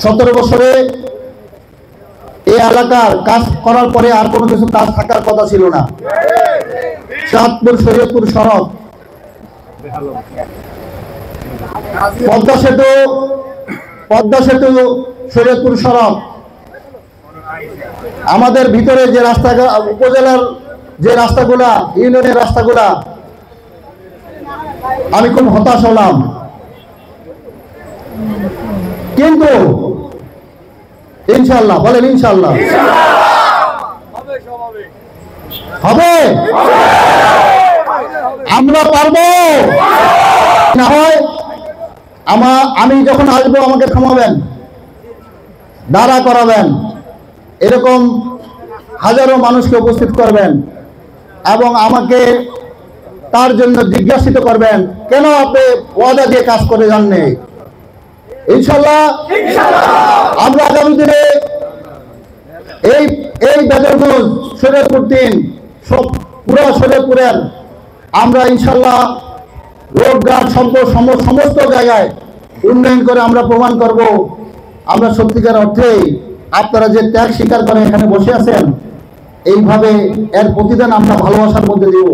17 বছরে এই এলাকার কাজ করার পরে আর কোনো কিছু কাজ থাকার কথা ছিল না। চাঁদপুর শরীয়তপুর সড়ক, পদ্মা সেতু শরীয়তপুর সড়ক, আমাদের ভিতরে যে রাস্তা, উপজেলার যে রাস্তাগুলা, ইউনিয়নের রাস্তাগুলা, আমি খুব হতাশ হলাম। কিন্তু ইনশাআল্লাহ, বলেন ইনশাআল্লাহ হবে, আমরা পারবো। না হয় আমি যখন আসবো আমাকে থামাবেন, দাঁড়া করাবেন, এরকম হাজারো মানুষকে উপস্থিত করবেন এবং আমাকে তার জন্য জিজ্ঞাসিত করবেন, কেন আপনি ওয়াদা দিয়ে কাজ করে যাননি। ইনশাআল্লাহ আমরা আগামী দিনে এই বেদরগঞ্জ, শরীয়তপুর 3 পুরো শরীয়তপুরের আমরা ইনশাআল্লাহ রোডঘাট সমস্ত জায়গায় উন্নয়ন করে আমরা প্রমাণ করব আমরা সত্যিকার অর্থে আপনারা যে ত্যাগ স্বীকার করে এখানে বসে আছেন, এইভাবে এর প্রতিদান আমরা ভালোবাসার মধ্যে দেব।